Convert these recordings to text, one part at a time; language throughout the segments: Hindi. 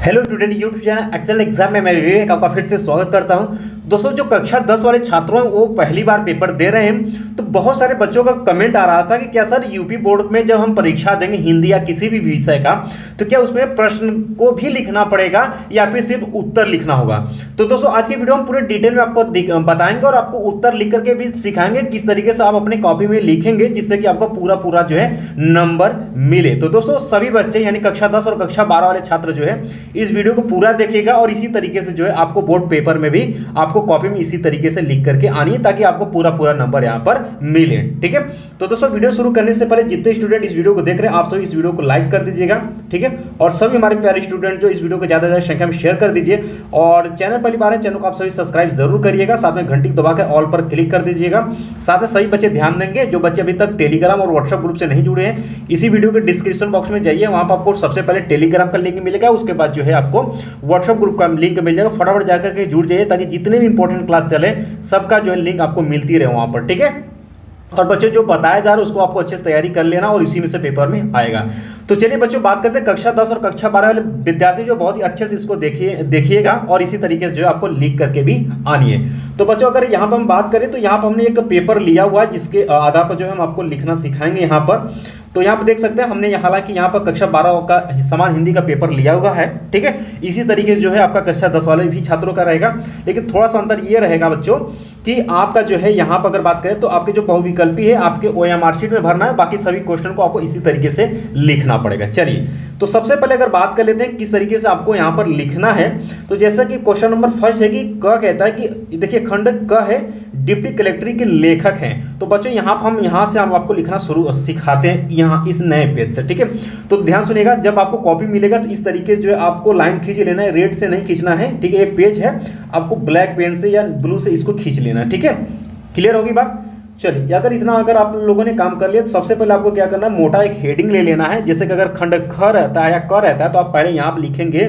Hello student, YouTube channel excel exam में मैं विवेक आपका फिर से स्वागत करता हूं। दोस्तों, जो कक्षा 10 वाले छात्रों हैं वो पहली बार पेपर दे रहे हैं, तो बहुत सारे बच्चों का कमेंट आ रहा था कि क्या सर यूपी बोर्ड में जब हम परीक्षा देंगे हिंदी या किसी भी विषय का, तो क्या उसमें प्रश्न को भी लिखना पड़ेगा या फिर सिर्फ उत्तर लिखना होगा। तो दोस्तों, आज की वीडियो हम पूरे डिटेल में आपको बताएंगे और आपको उत्तर लिख करके भी सिखाएंगे किस तरीके से आप अपने कॉपी में लिखेंगे जिससे कि आपको पूरा जो है नंबर मिले। तो दोस्तों, सभी बच्चे यानी कक्षा 10 और कक्षा 12 वाले छात्र जो है इस वीडियो को पूरा देखिएगा और इसी तरीके से जो है आपको बोर्ड पेपर में भी आपको कॉपी में इसी तरीके से लिख करके आनी है ताकि आपको पूरा नंबर यहां पर मिले। ठीक है, तो दोस्तों वीडियो शुरू करने से पहले जितने स्टूडेंट इस वीडियो को देख रहे हैं आप सभी इस वीडियो को लाइक कर दीजिएगा। ठीक है, और सभी हमारे प्यारे स्टूडेंट जो इस वीडियो को ज्यादा संख्या में शेयर कर दीजिए और चैनल पहली बार है चैनल को आप सभी सब्सक्राइब जरूर करिएगा, साथ में घंटी दबाकर ऑल पर क्लिक कर दीजिएगा। साथ में सभी बच्चे ध्यान देंगे जो बच्चे अभी तक टेलीग्राम और व्हाट्सएप ग्रुप से नहीं जुड़े हैं, इसी वीडियो के डिस्क्रिप्शन बॉक्स में जाइए, वहां पर आपको सबसे पहले टेलीग्राम का लिंक मिलेगा, उसके बाद जो है आपको व्हाट्सएप ग्रुप का लिंक मिल जाएगा। फटाफट जाकर के जुड़ जाइए ताकि जितने भी इंपॉर्टेंट क्लास चले सबका जो है लिंक आपको मिलती रहे वहां पर। ठीक है, और बच्चों जो बताया जा रहा है उसको आपको अच्छे से तैयारी कर लेना और इसी में से पेपर में आएगा। तो चलिए बच्चों बात करते हैं कक्षा 10 और कक्षा 12 वाले विद्यार्थी जो बहुत ही अच्छे से इसको देखिएगा और इसी तरीके से जो है आपको लिख करके भी आनी है। तो बच्चों अगर यहाँ पर हम बात करें तो यहाँ पर हमने एक पेपर लिया हुआ है जिसके आधार पर जो है हम आपको लिखना सिखाएंगे यहाँ पर। तो यहाँ पर देख सकते हैं हमने हालांकि यहाँ पर कक्षा 12 का समान हिंदी का पेपर लिया हुआ है। ठीक है, इसी तरीके से जो है आपका कक्षा 10 वाले भी छात्रों का रहेगा, लेकिन थोड़ा सा अंतर ये रहेगा बच्चों कि आपका जो है यहाँ पर अगर बात करें तो आपके जो बहुविकल्पी है आपके OMR शीट में भरना है, बाकी सभी क्वेश्चन को आपको इसी तरीके से लिखना पड़ेगा। चलिए, तो सबसे पहले अगर बात कर लेते हैं किस तरीके से आपको यहाँ पर लिखना है, तो जैसा कि क्वेश्चन नंबर फर्स्ट है कि क कहता है कि देखिए खंड क है डिप्टी कलेक्ट्री के लेखक हैं। तो बच्चों यहाँ से हम आपको लिखना सिखाते हैं यहाँ इस नए पेज से। ठीक है, तो ध्यान सुनिएगा, जब आपको कॉपी मिलेगा तो इस तरीके से जो है आपको लाइन खींच लेना है, रेड से नहीं खींचना है। ठीक है, ये पेज है आपको ब्लैक पेन से या ब्लू से इसको खींच लेना है। ठीक है, क्लियर होगी बात। चलिए, अगर आप लोगों ने काम कर लिया तो सबसे पहले आपको क्या करना है, मोटा एक हेडिंग ले लेना है। जैसे कि अगर खंड ख रहता है या क रहता है तो आप पहले यहाँ पर लिखेंगे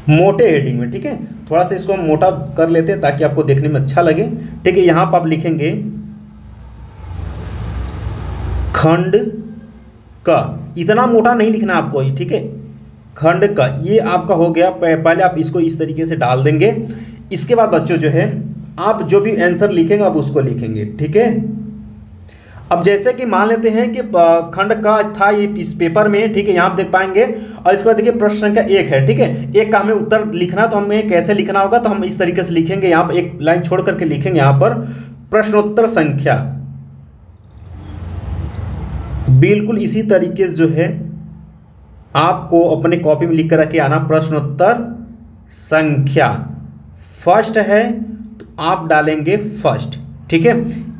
मोटे हेडिंग में। ठीक है, थोड़ा सा इसको हम मोटा कर लेते हैं ताकि आपको देखने में अच्छा लगे। ठीक है, यहाँ पर आप लिखेंगे खंड क, इतना मोटा नहीं लिखना आपको। ठीक है, खंड क ये आपका हो गया। पहले आप इसको इस तरीके से डाल देंगे। इसके बाद बच्चों जो है आप जो भी आंसर लिखेंगे आप उसको लिखेंगे। ठीक है, अब जैसे कि मान लेते हैं कि खंड का था ये इस पेपर में। ठीक है, यहाँ आप देख पाएंगे और इसके बाद देखिए प्रश्न संख्या 1 है। ठीक है, एक का हमें उत्तर लिखना, तो हमें कैसे लिखना होगा, तो हम इस तरीके से लिखेंगे, यहाँ पर एक लाइन छोड़ करके लिखेंगे यहाँ पर प्रश्नोत्तर संख्या। बिल्कुल इसी तरीके से जो है आपको अपने कॉपी में लिख कर रखे आना प्रश्नोत्तर संख्या। फर्स्ट है तो आप डालेंगे फर्स्ट। ठीक है,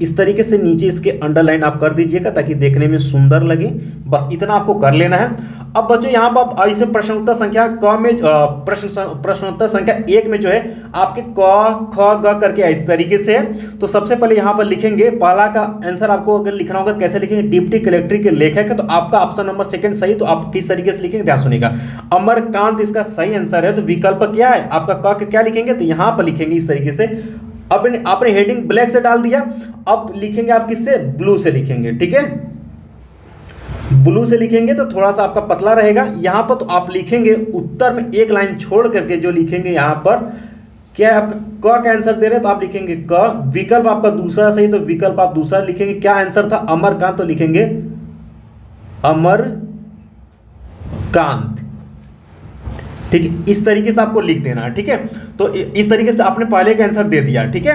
इस तरीके से नीचे इसके अंडरलाइन आप कर दीजिएगा ताकि देखने में सुंदर लगे। बस इतना आपको कर लेना है। अब बच्चों यहाँ पर आप इसे प्रश्नोत्तर संख्या क में प्रश्नोत्तर संख्या 1 में जो है आपके क ख ग करके इस तरीके से है। तो सबसे पहले यहाँ पर लिखेंगे, पहला का आंसर आपको अगर लिखना होगा तो कैसे लिखेंगे, डिप्टी कलेक्ट्री के लेखक है, तो आपका ऑप्शन नंबर सेकंड सही। तो आप किस तरीके से लिखेंगे ध्यान सुनिएगा, अमरकांत इसका सही आंसर है। तो विकल्प क्या है आपका, क क्या लिखेंगे, तो यहाँ पर लिखेंगे इस तरीके से। अब आपने हेडिंग ब्लैक से डाल दिया, अब लिखेंगे आप किससे, ब्लू से लिखेंगे। ठीक है, ब्लू से लिखेंगे तो थोड़ा सा आपका पतला रहेगा। यहाँ पर तो आप लिखेंगे उत्तर में एक लाइन छोड़ करके जो लिखेंगे यहाँ पर क्या है आपका क का आंसर दे रहे हैं तो आप लिखेंगे क। विकल्प आपका दूसरा सही तो विकल्प आप दूसरा लिखेंगे। क्या आंसर था, अमरकांत, तो लिखेंगे अमरकांत। ठीक है, इस तरीके से आपको लिख देना है। ठीक है, तो इस तरीके से आपने पहले का आंसर दे दिया। ठीक है,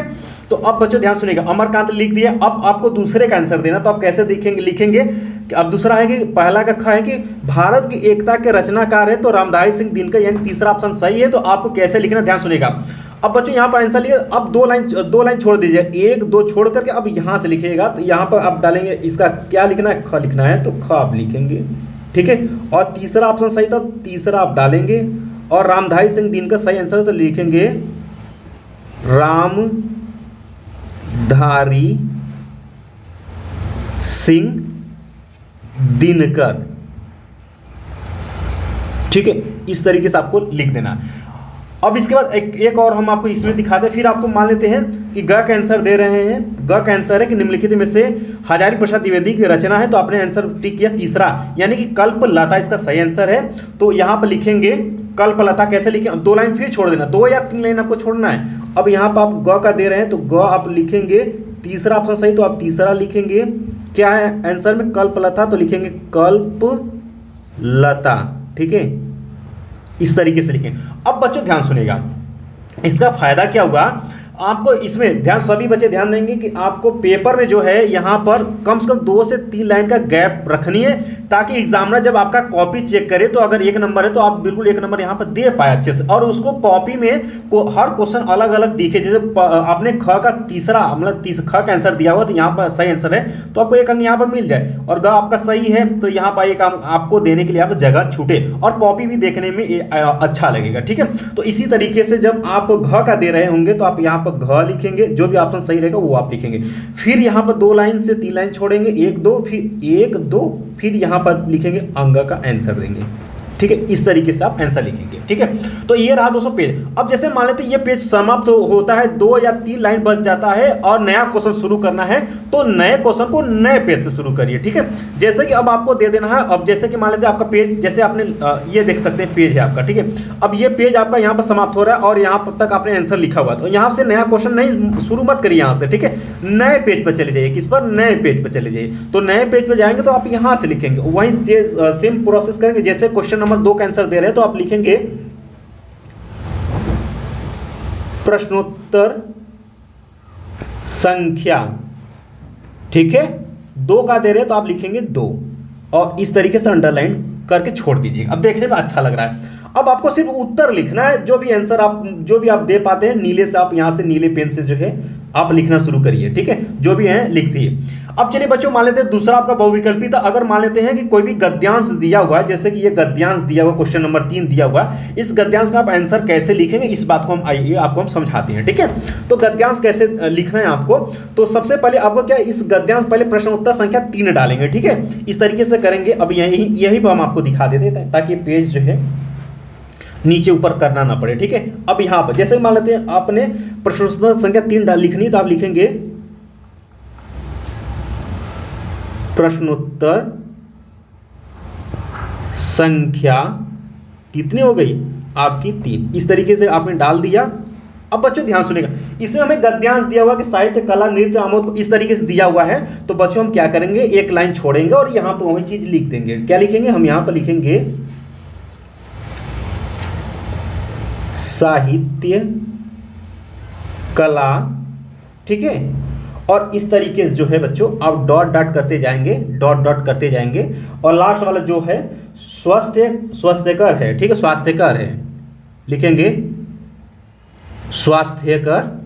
तो अब बच्चों ध्यान सुनिएगा, अमरकांत लिख दिया। अब आपको दूसरे का आंसर देना, तो आप कैसे लिखेंगे कि अब दूसरा है कि पहला का ख है कि भारत की एकता के रचनाकार है, तो रामधारी सिंह दिनकर, यानी तीसरा ऑप्शन सही है। तो आपको कैसे लिखना ध्यान सुनिएगा। अब बच्चों यहाँ पर आंसर लिखिए, अब दो लाइन छोड़ दीजिए, 1 2 छोड़ करके अब यहाँ से लिखिएगा। तो यहाँ पर आप डालेंगे इसका क्या लिखना है, ख लिखना है, तो ख आप लिखेंगे। ठीक है, और तीसरा ऑप्शन सही था, तीसरा आप डालेंगे। और रामधारी सिंह दिनकर सही आंसर है तो लिखेंगे रामधारी सिंह दिनकर। ठीक है, इस तरीके से आपको लिख देना। अब इसके बाद एक और हम आपको इसमें दिखाते हैं। फिर आपको मान लेते हैं कि ग का आंसर दे रहे हैं, ग का आंसर है कि निम्नलिखित में से हजारी प्रसाद द्विवेदी की रचना है, तो आपने आंसर टिक किया तीसरा, यानी कि कल्पलता इसका सही आंसर है। तो यहाँ पर लिखेंगे कल्पलता। कैसे लिखें? अब 2 लाइन फिर छोड़ देना, 2 या 3 लाइन आपको छोड़ना है। अब यहाँ पर आप ग का दे रहे हैं तो ग आप लिखेंगे तीसरा ऑप्शन सही, तो आप तीसरा लिखेंगे। क्या है आंसर में? कल्पलता, तो लिखेंगे कल्पलता। ठीक है, इस तरीके से लिखें। अब बच्चों ध्यान सुनिएगा, इसका फायदा क्या होगा आपको इसमें, ध्यान सभी बच्चे ध्यान देंगे कि आपको पेपर में जो है यहाँ पर कम से कम 2 से 3 लाइन का गैप रखनी है, ताकि एग्जामिनर जब आपका कॉपी चेक करे तो अगर 1 नंबर है तो आप बिल्कुल 1 नंबर यहाँ पर दे पाए अच्छे से, और उसको कॉपी में हर क्वेश्चन अलग अलग दिखे। जैसे आपने ख का तीसरा मतलब ख का आंसर दिया हुआ तो यहाँ पर सही आंसर है तो आपको 1 अंक यहाँ पर मिल जाए, और ग आपका सही है तो यहाँ पर 1 अंक आपको देने के लिए आप जगह छूटे और कॉपी भी देखने में अच्छा लगेगा। ठीक है, तो इसी तरीके से जब आप घ का दे रहे होंगे तो आप यहाँ घ लिखेंगे, जो भी ऑप्शन सही रहेगा वो आप लिखेंगे। फिर यहाँ पर 2 लाइन से 3 लाइन छोड़ेंगे, 1 2 फिर 1 2 फिर यहाँ पर लिखेंगे अंग का आंसर देंगे। ठीक है, इस तरीके से आप आंसर लिखेंगे। ठीक है, तो ये रहा दोस्तों पेज। अब जैसे मान लेते हैं ये पेज समाप्त होता है, 2 या 3 लाइन बच जाता है और नया क्वेश्चन शुरू करना है, तो नए क्वेश्चन को नए पेज से शुरू करिए। ठीक है, जैसे कि अब आपको दे देना है। अब जैसे कि मान लेते हैं आपका पेज, जैसे आपने ये देख सकते हैं पेज है आपका। ठीक है, अब ये पेज आपका यहाँ पर समाप्त हो रहा है और यहाँ तक आपने आंसर लिखा हुआ, तो यहाँ से नया क्वेश्चन नहीं शुरू मत करिए यहाँ से। ठीक है, नए पेज पर चले जाइए। किस पर? नए पेज पर चले जाइए। तो नए पेज पर जाएंगे तो आप यहाँ से लिखेंगे, वहीं सेम प्रोसेस करेंगे। जैसे क्वेश्चन नंबर 2 का आंसर दे रहे हैं तो आप लिखेंगे प्रश्नोत्तर संख्या। ठीक है, 2 का दे रहे हैं तो आप लिखेंगे 2 और इस तरीके से अंडरलाइन करके छोड़ दीजिएगा। अब देखने में अच्छा लग रहा है। अब आपको सिर्फ उत्तर लिखना है, जो भी आंसर आप जो भी आप दे पाते हैं नीले से, आप यहां से नीले पेन से जो है आप लिखना शुरू करिए। ठीक है, जो भी है लिख दिए। अब चलिए बच्चों मान लेते हैं दूसरा आपका बहुविकल्पी था। अगर मान लेते हैं कि कोई भी गद्यांश दिया हुआ है, जैसे कि ये गद्यांश दिया हुआ क्वेश्चन नंबर 3 दिया हुआ, इस गद्यांश का आप आंसर कैसे लिखेंगे इस बात को हम आइए आपको हम समझाते हैं। ठीक है, तो गद्यांश कैसे लिखना है आपको, तो सबसे पहले आपको क्या इस गद्यांश पहले प्रश्न उत्तर संख्या 3 डालेंगे। ठीक है, इस तरीके से करेंगे। अब यही पर हम आपको दिखा देते हैं ताकि पेज जो है नीचे ऊपर करना ना पड़े। ठीक है, अब यहाँ पर जैसे मान लेते हैं आपने प्रश्नोत्तर संख्या 3 लिखनी, तो आप लिखेंगे प्रश्नोत्तर संख्या कितनी हो गई आपकी 3। इस तरीके से आपने डाल दिया। अब बच्चों ध्यान सुनिएगा, इसमें हमें गद्यांश दिया हुआ कि साहित्य कला नृत्य आमोद इस तरीके से दिया हुआ है, तो बच्चों हम क्या करेंगे 1 लाइन छोड़ेंगे और यहाँ पर वही चीज लिख देंगे। क्या लिखेंगे? हम यहाँ पर लिखेंगे साहित्य कला। ठीक है, और इस तरीके से जो है बच्चों आप डॉट डॉट करते जाएंगे, डॉट डॉट करते जाएंगे, और लास्ट वाला जो है स्वास्थ्यकर है। ठीक है, स्वास्थ्यकर है लिखेंगे स्वास्थ्यकर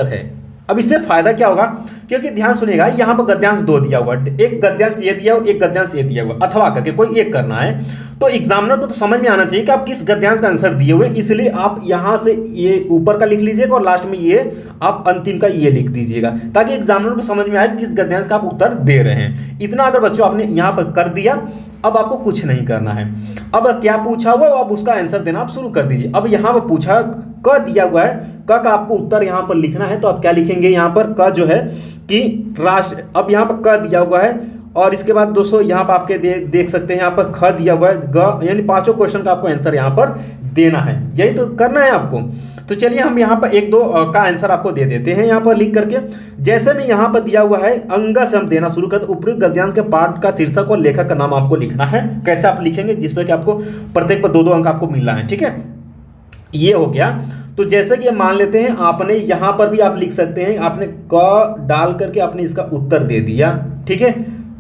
है। अब इससे फायदा क्या होगा, क्योंकि ध्यान सुनिएगा यहाँ पर गद्यांश 2 दिया हुआ, एक गद्यांश ये दिया हुआ, एक गद्यांश ये दिया हुआ, अथवा करके कोई एक करना है, तो एग्जामिनर को तो समझ में आना चाहिए कि आप किस गद्यांश का आंसर दिए हुए, इसलिए आप यहाँ से ये ऊपर का लिख लीजिएगा और लास्ट में ये आप अंतिम का ये लिख दीजिएगा, ताकि एग्जामिनर को समझ में आए किस गद्यांश का आप उत्तर दे रहे हैं। इतना अगर बच्चों आपने यहाँ पर कर दिया, अब आपको कुछ नहीं करना है। अब क्या पूछा हुआ अब उसका आंसर देना आप शुरू कर दीजिए। अब यहाँ पर पूछा क दिया हुआ है, क का आपको उत्तर यहाँ पर लिखना है, तो आप क्या लिखेंगे यहाँ पर क जो है कि राष्ट्र। अब यहाँ पर क दिया हुआ है और इसके बाद दोस्तों यहाँ पर आपके देख सकते हैं यहाँ पर ख दिया हुआ है, ग, यानी 5 क्वेश्चन का आपको आंसर यहाँ पर देना है। यही तो करना है आपको। तो चलिए हम यहाँ पर 1 2 का आंसर आपको दे देते हैं यहाँ पर लिख करके। जैसे में यहाँ पर दिया हुआ है अंग से हम देना शुरू करते, उपयुक्त गद्यांश के पाठ का शीर्षक और लेखक का नाम आपको लिखना है। कैसे आप लिखेंगे, जिसमें कि आपको प्रत्येक पर 2 2 अंक आपको मिलना है। ठीक है, ये हो गया। तो जैसे कि मान लेते हैं आपने यहाँ पर भी आप लिख सकते हैं, आपने क डाल करके आपने इसका उत्तर दे दिया। ठीक है,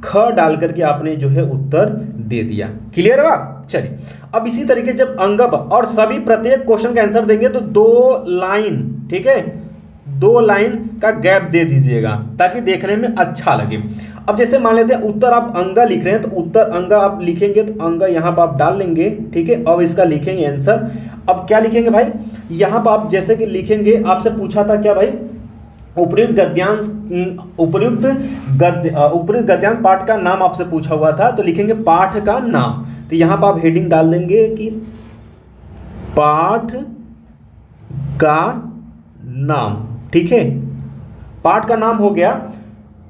ख डाल करके आपने जो है उत्तर दे दिया। क्लियर है बात? चलिए अब इसी तरीके जब अंगब और सभी प्रत्येक क्वेश्चन का आंसर देंगे तो 2 लाइन, ठीक है, 2 लाइन का गैप दे दीजिएगा ताकि देखने में अच्छा लगे। अब जैसे मान लेते हैं उत्तर आप अंगा लिख रहे हैं, तो उत्तर अंगा आप लिखेंगे तो अंगा यहाँ पर आप डाल लेंगे। ठीक है, अब इसका लिखेंगे आंसर। अब क्या लिखेंगे भाई, यहाँ पर आप जैसे कि लिखेंगे, आपसे पूछा था क्या भाई, उपयुक्त गद्यांश पाठ का नाम आपसे पूछा हुआ था, तो लिखेंगे पाठ का नाम। तो यहाँ पर आप हेडिंग डाल देंगे कि पाठ का नाम। ठीक है, पाठ का नाम हो गया।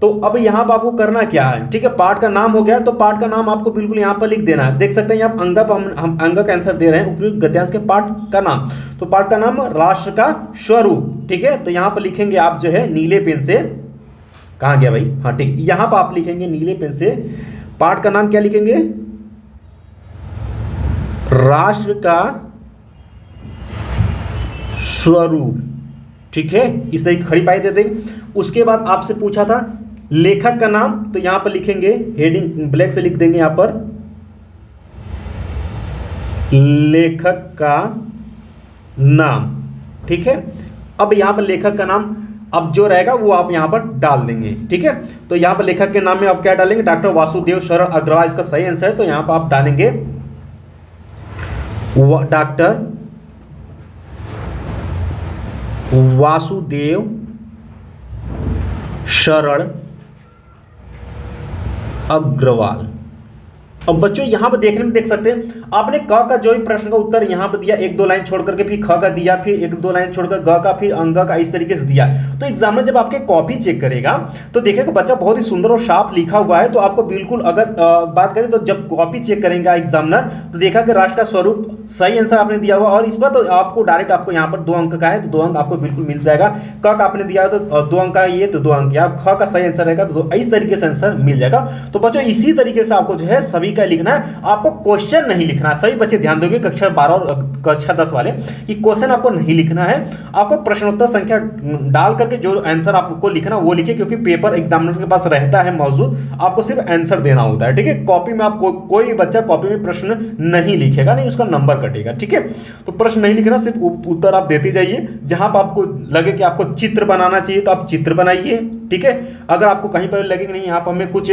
तो अब यहाँ पर आपको करना क्या है, ठीक है, पाठ का नाम हो गया तो पाठ का नाम आपको बिल्कुल यहाँ पर लिख देना है। देख सकते हैं यहाँ अंगा पर हम अंगा का आंसर दे रहे हैं, उपयुक्त गद्यांश के पाठ का नाम। तो पाठ का नाम राष्ट्र का स्वरूप। ठीक है, तो यहाँ पर लिखेंगे आप जो है नीले पेन से, कहाँ गया भाई, हाँ ठीक, यहाँ पर आप लिखेंगे नीले पेन से पाठ का नाम क्या लिखेंगे, राष्ट्र का स्वरूप। ठीक है, इस तरीके खड़ी पाई दे देंगे। उसके बाद आपसे पूछा था लेखक का नाम, तो यहां पर लिखेंगे, हेडिंग ब्लैक से लिख देंगे यहां पर लेखक का नाम। ठीक है, अब यहां पर लेखक का नाम अब जो रहेगा वो आप यहां पर डाल देंगे। ठीक है, तो यहां पर लेखक के नाम में आप क्या डालेंगे, डॉक्टर वासुदेव शरण अग्रवाल इसका सही आंसर है। तो यहां पर आप डालेंगे डॉक्टर वासुदेव शरण अग्रवाल। अब बच्चों यहां पर देखने में देख सकते हैं आपने क का जो भी प्रश्न का उत्तर यहां पर दिया, एक दो लाइन छोड़ करके, फिर ख का दिया, फिर एक दो लाइन छोड़कर ग का, फिर अंग का, इस तरीके से दिया। तो एग्जामिनर जब आपके कॉपी चेक करेगा तो देखेगा बच्चा बहुत ही सुंदर और शार्प लिखा हुआ है। तो आपको बिल्कुल अगर बात करें तो जब कॉपी चेक करेंगे एग्जामिनर तो देखा कि राष्ट्र का स्वरूप सही आंसर आपने दिया हुआ, और इस पर तो आपको डायरेक्ट आपको यहाँ पर 2 अंक का है तो 2 अंक आपको बिल्कुल मिल जाएगा। क का आपने दिया तो 2 अंक का, ये तो 2 अंक, या ख का सही आंसर रहेगा तो इस तरीके से आंसर मिल जाएगा। तो बच्चों इसी तरीके से आपको जो है सभी का लिखना है, आपको क्वेश्चन नहीं लिखना है। सभी बच्चे ध्यान दोगे कक्षा 12 और कक्षा 10 वाले कि क्वेश्चन आपको नहीं लिखना है, आपको प्रश्नोत्तर संख्या डाल करके जो आंसर आपको लिखना वो लिखिए, क्योंकि पेपर एग्जामिनर के पास रहता है मौजूद, आपको सिर्फ आंसर देना होता है। ठीक है, कॉपी में आप कोई बच्चा कॉपी में प्रश्न नहीं लिखेगा, नहीं उसका नंबर कटेगा। ठीक है, तो प्रश्न नहीं लिखना, सिर्फ उत्तर आप देते जाइए। जहां पर आपको लगे कि आपको चित्र बनाना चाहिए तो आप चित्र बनाइए। ठीक है, अगर आपको कहीं पर लगे कि नहीं यहाँ पर हमें कुछ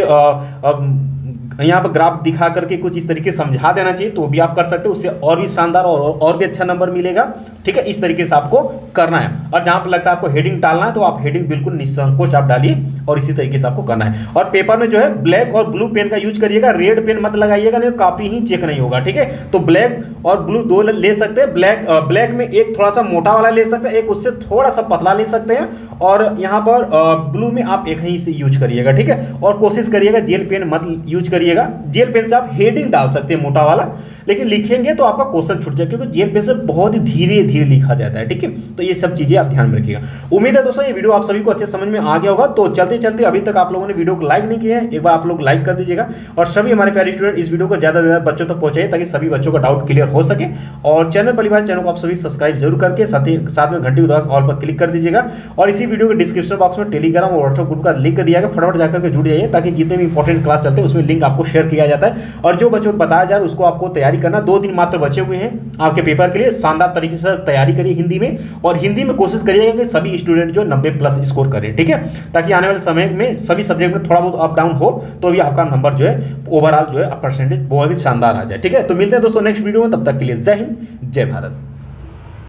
यहाँ पर ग्राफ दिखा करके कुछ इस तरीके से समझा देना चाहिए तो भी आप कर सकते हो, उससे और भी शानदार और भी अच्छा नंबर मिलेगा। ठीक है, इस तरीके से आपको करना है। और जहां पर लगता है आपको हेडिंग डालना है तो आप हेडिंग बिल्कुल निसंकोच आप डालिए, और इसी तरीके से आपको करना है। और पेपर में जो है ब्लैक और ब्लू पेन का यूज करिएगा, रेड पेन मत लगाइएगा, नहीं कॉपी ही चेक नहीं होगा। ठीक है, तो ब्लैक और ब्लू 2 ले सकते हैं। ब्लैक में एक थोड़ा सा मोटा वाला ले सकते हैं, एक उससे थोड़ा सा पतला ले सकते हैं, और यहाँ पर ब्लू में आप एक ही से यूज करिएगा। ठीक है, और कोशिश करिएगा जेल पेन मत यूज करिएगा। जेल पेन से आप हेडिंग डाल सकते हैं मोटा वाला, लेकिन लिखेंगे तो आपका क्वेश्चन छूट जाएगा, क्योंकि जेल पेन से बहुत ही धीरे धीरे लिखा जाता है। ठीक है, तो ये सब चीजें आप ध्यान में रखिएगा। उम्मीद है दोस्तों ये वीडियो आप सभी को अच्छे समझ में आ गया होगा। तो चलते चलते अभी तक आप लोगों ने वीडियो को लाइक नहीं किया है, एक बार आप लोग लाइक कर दीजिएगा, और सभी हमारे प्यारे स्टूडेंट इस वीडियो को ज्यादा से ज्यादा बच्चों तक पहुंचाइए, ताकि सभी बच्चों का डाउट क्लियर हो सके। और चैनल को आप सभी सब्सक्राइब जरूर करके साथ में घंटी दबाकर ऑल पर क्लिक कर दीजिएगा। और इसी वीडियो के डिस्क्रिप्शन बॉक्स में टेलीग्राम और व्हाट्सएप ग्रुप का लिंक दिया गया, फटाफट जाकर के जुड़ जाइए, ताकि जितने भी इंपॉर्टेंट क्लास चलते हैं उसमें लिंक आपको शेयर किया जाता है। और जो बच्चों को बताया जा रहा है उसको आपको तैयारी करना, 2 दिन मात्र बचे हुए हैं आपके पेपर के लिए। शानदार तरीके से तैयारी करिए हिंदी में, और हिंदी में कोशिश करिएगा कि सभी स्टूडेंट जो 90+ स्कोर करें। ठीक है, ताकि आने वाले समय में सभी सब्जेक्ट में थोड़ा बहुत अप डाउन हो तो भी आपका नंबर जो है ओवरऑल जो है परसेंटेज बहुत ही शानदार आ जाए। ठीक है, तो मिलते हैं दोस्तों नेक्स्ट वीडियो में, तब तक के लिए जय हिंद, जय भारत।